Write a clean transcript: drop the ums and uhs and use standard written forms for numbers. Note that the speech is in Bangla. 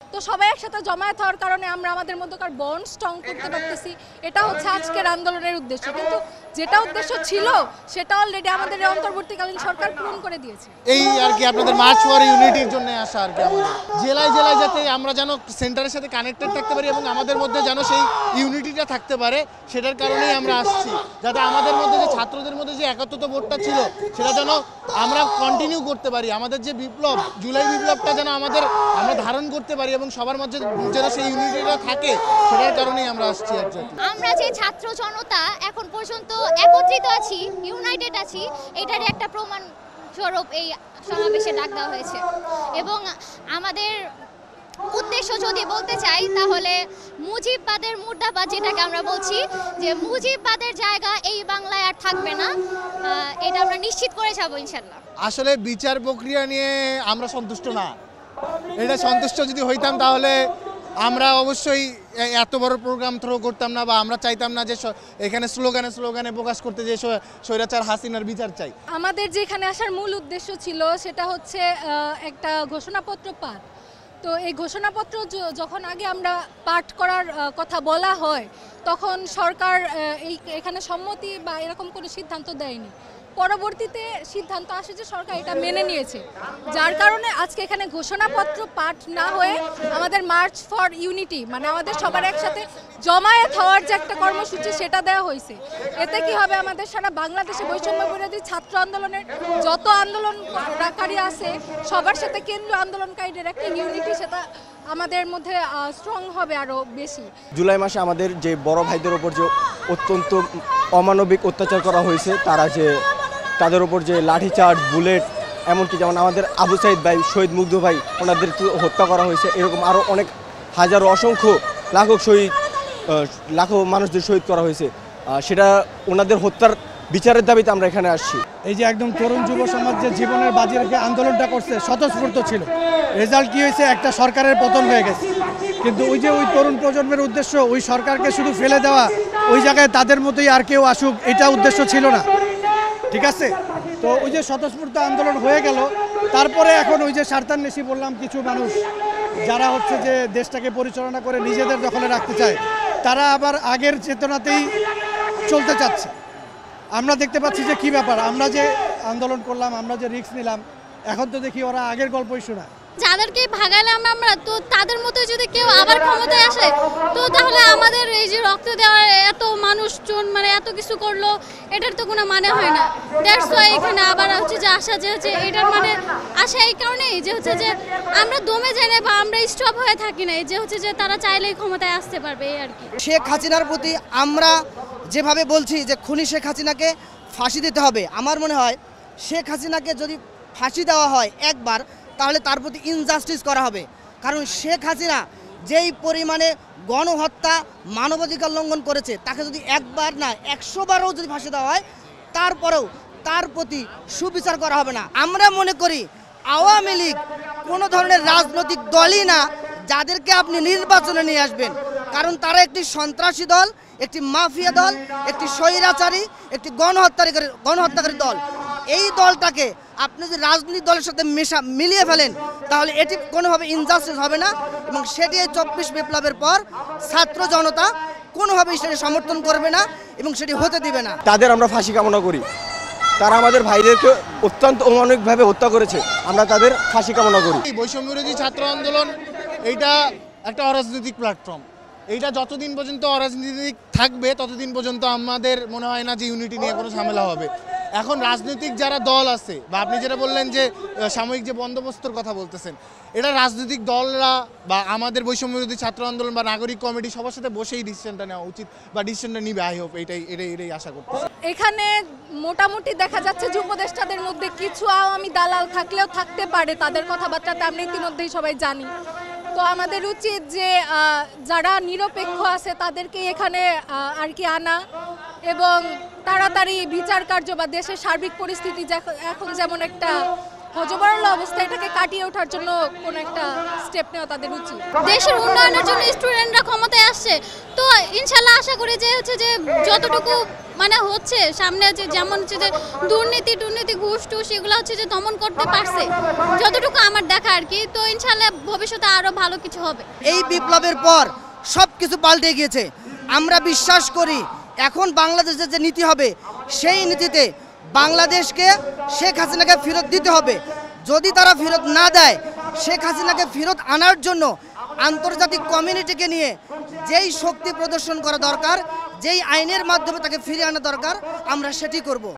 তো সবাই একসাথে জমায়েত হওয়ার কারণে আমরা আমাদের মধ্যকার বন্ড স্ট্রং করতে পারতেছি। এটা হচ্ছে আজকের আন্দোলনের উদ্দেশ্য, কিন্তু যেটা উদ্দেশ্য ছিল সেটা অলরেডি আমাদের অন্তর্বর্তীকালীন সরকার পূরণ করে দিয়েছে। এই আর কি আপনাদের মার্চ ফর ইউনিটির জন্য আসা আর কি, আমাদের জেলায় জেলায় যাতে আমরা যেন সেন্টারের সাথে কানেক্টেড থাকতে পারি এবং আমাদের মধ্যে যেন সেই ইউনিটিটা থাকতে পারে, সেটার কারণেই আমরা আসছি। যাতে আমাদের মধ্যে যে ছাত্রদের মধ্যে যে একত্রতা বোধটা ছিল সেটা যেন আমরা কন্টিনিউ করতে পারি, আমাদের যে বিপ্লব জুলাই বিপ্লবটা যেন আমরা ধারণ করতে পারি এবং সবার মধ্যে যেন সেই ইউনিটিটা থাকে, সেটার কারণেই আমরা আসছি। আমরা যে ছাত্র জনতা এখন পর্যন্ত একত্রিত আছি, ইউনাইটেড আছি, এটার একটা প্রমাণ স্বরূপ এই সমাবেশে ডাক দেওয়া হয়েছে। এবং আমাদের উদ্দেশ্য যদি বলতে চাই তাহলে মুজিববাদের মুর্দাবাদ, যেটাকে আমরা বলছি যে মুজিববাদের জায়গা এই বাংলায় আর থাকবে না, এটা আমরা নিশ্চিত করে যাবো ইনশাল্লাহ। আসলে বিচার প্রক্রিয়া নিয়ে আমরা সন্তুষ্ট না। এটা সন্তুষ্ট যদি হইতাম তাহলে আমরা অবশ্যই এত বড় প্রোগ্রাম থ্রো করতাম না, বা আমরা চাইতাম না যে এখানে স্লোগানে প্রকাশ করতে যে স্বৈরাচার হাসিনার বিচার চাই। আমাদের যেখানে আসার মূল উদ্দেশ্য ছিল সেটা হচ্ছে একটা ঘোষণাপত্র পাঠ। তো এই ঘোষণাপত্র যখন আগে আমরা পাঠ করার কথা বলা হয়, তখন সরকার এখানে সম্মতি বা এরকম কোনো সিদ্ধান্ত দেয়নি। পরবর্তীতে সিদ্ধান্ত আসে যে সরকার এটা মেনে নিয়েছে, যার কারণে আজকে এখানে ঘোষণাপত্র পাঠ না হয়ে আমাদের মার্চ ফর ইউনিটি, মানে আমাদের সবার একসাথে জমায়েত হওয়ার যে একটা কর্মসূচি সেটা দেওয়া হয়েছে। এতে কি হবে, আমাদের সারা বাংলাদেশে বৈষম্য বিরোধী ছাত্র আন্দোলনের যত আন্দোলনকারী আছে সবার সাথে কেন্দ্রীয় আন্দোলনকারীদের একটা ইউনিটি, সেটা আমাদের মধ্যে স্ট্রং হবে আরও বেশি। জুলাই মাসে আমাদের যে বড় ভাইদের ওপর যে অত্যন্ত অমানবিক অত্যাচার করা হয়েছে, তাদের উপর যে লাঠিচার্জ, বুলেট, এমনকি যেমন আমাদের আবু সাইদ ভাই, শহীদ মুগ্ধ ভাই, ওনাদের হত্যা করা হয়েছে, এরকম আরও অনেক হাজারো অসংখ্য লাখো মানুষদের শহীদ করা হয়েছে। সেটা ওনাদের হত্যার বিচারের দাবিতে আমরা এখানে আসছি। এই যে একদম তরুণ যুব সমাজ যে জীবনের বাজি রেখে আন্দোলনটা করছে, স্বতঃস্ফূর্ত ছিল। রেজাল্ট কি হয়েছে? একটা সরকারের পতন হয়ে গেছে। কিন্তু ওই তরুণ প্রজন্মের উদ্দেশ্য ওই সরকারকে শুধু ফেলে দেওয়া, ওই জায়গায় তাদের মতোই আর কেউ আসুক, এটা উদ্দেশ্য ছিল না। ঠিক আছে, তো ওই যে স্বতঃস্ফূর্ত আন্দোলন হয়ে গেল, তারপরে এখন ওই যে স্বার্থান্বেষী বললাম কিছু মানুষ যারা হচ্ছে যে দেশটাকে পরিচালনা করে নিজেদের দখলে রাখতে চায়, তারা আবার আগের চেতনাতেই চলতে চাচ্ছে। আমরা দেখতে পাচ্ছি যে কি ব্যাপার, আমরা যে আন্দোলন করলাম, আমরা যে রিস্ক নিলাম, এখন তো দেখি ওরা আগের গল্পই শোনায়। যাদেরকে ভাগালাম আমরা, তো তাদের মতো যদি কেউ আবার ক্ষমতায় আসে, তো তাহলে আমাদের এই যে রক্ত দেওয়ার এত মানুষজন মানে এত কিছু করলো, এটার তো কোনো মানে হয় না। দ্যাটস ওয়াই এখানে আবার হচ্ছে যে আসা, যে হচ্ছে এটার মানে আসা এই কারণেই যে হচ্ছে যে আমরা দমে যাই না বা আমরা স্টপ হয়ে থাকি না, যে হচ্ছে যে তারা চাইলেই ক্ষমতায় আসতে পারবে, এই আর কি। শেখ হাসিনার প্রতি আমরা যেভাবে বলছি যে খুনি শেখ হাসিনাকে ফাঁসি দিতে হবে, আমার মনে হয় শেখ হাসিনাকে যদি ফাঁসি দেওয়া হয় একবার, তাহলে তার প্রতি ইনজাস্টিস করা হবে। কারণ শেখ হাসিনা যেই পরিমাণে গণহত্যা, মানবাধিকার লঙ্ঘন করেছে, তাকে যদি একবার না 100 বারও যদি ফাঁসি দেওয়া হয়, তারপরেও তার প্রতি সুবিচার করা হবে না। আমরা মনে করি আওয়ামী লীগ কোনো ধরনের রাজনৈতিক দলই না যাদেরকে আপনি নির্বাচনে নিয়ে আসবেন, কারণ তারা একটি সন্ত্রাসী দল, একটি মাফিয়া দল, একটি স্বৈরাচারী, একটি গণহত্যাকারী দল। এই দলটাকে আপনি যদি রাজনৈতিক দলের সাথে মিলিয়ে ফেলেন, তাহলে এটি কোনোভাবে ইনজাস্টিস হবে না, এবং সেটি 24 বিপ্লবের পর ছাত্র জনতা কোনোভাবেই সেটি সমর্থন করবে না এবং সেটি হতে দিবে না। তাদের আমরা ফাঁসি কামনা করি। তারা আমাদের ভাইদেরকে অত্যন্ত অমানবিকভাবে হত্যা করেছে, আমরা তাদের ফাঁসি কামনা করি। বৈষম্য বিরোধী ছাত্র আন্দোলন এইটা একটা অরাজনৈতিক প্ল্যাটফর্ম। এইটা যতদিন পর্যন্ত অরাজনৈতিক থাকবে ততদিন পর্যন্ত আমাদের মনে হয় না যে ইউনিটি নিয়ে কোনো ঝামেলা হবে। এখন রাজনৈতিক যারা দল আছে, বা আপনি যেটা বললেন যে সাময়িক যে বন্দোবস্তর কথা বলতেছেন, এটা রাজনৈতিক দলরা বা আমাদের বৈষম্য বিরোধী ছাত্র আন্দোলন বা নাগরিক কমিটি সবার সাথে বসেই ডিসিশনটা নেওয়া উচিত, বা ডিসিশনটা নিবে। আই হোপ এটাই আশা করতেছি। এখানে মোটামুটি দেখা যাচ্ছে যে উপদেষ্টাদের মধ্যে কিছু আওয়ামী দালাল থাকলেও থাকতে পারে, তাদের কথাবার্তাতে আমরা ইতিমধ্যেই সবাই জানি। তো আমাদের উচিত যে যারা নিরপেক্ষ আছে তাদেরকে এখানে আর কি আনা, এবং তাড়াতাড়ি বিচার কার্য বা দেশের সার্বিক পরিস্থিতি এখন যেমন একটা হযবরল অবস্থা এটাকে কাটিয়ে ওঠার জন্য কোনো একটা স্টেপ নেওয়া তাদের উচিত। দেশের উন্নয়নের জন্য স্টুডেন্টরা ক্ষমতায় আসছে, তো ইনশাল্লাহ আশা করি যে যে যতটুকু মানে হচ্ছে সামনে যেমন হচ্ছে যে দুর্নীতি ঘুষ টুস এগুলো হচ্ছে যে দমন করতে পারছে, যতটুকু আমার দেখা আর কি। তো ইনশাল্লাহ ভবিষ্যতে আরো ভালো কিছু হবে। এই বিপ্লবের পর সব কিছু পাল্টে গিয়েছে। আমরা বিশ্বাস করি এখন বাংলাদেশের যে নীতি হবে সেই নীতিতে বাংলাদেশকে শেখ হাসিনাকে ফেরত দিতে হবে। যদি তারা ফেরত না দেয়, শেখ হাসিনাকে ফেরত আনার জন্য আন্তর্জাতিক কমিউনিটিকে নিয়ে যেই শক্তি প্রদর্শন করা দরকার, যেই আইনের মাধ্যমে তাকে ফিরিয়ে আনা দরকার, আমরা সেটি করব।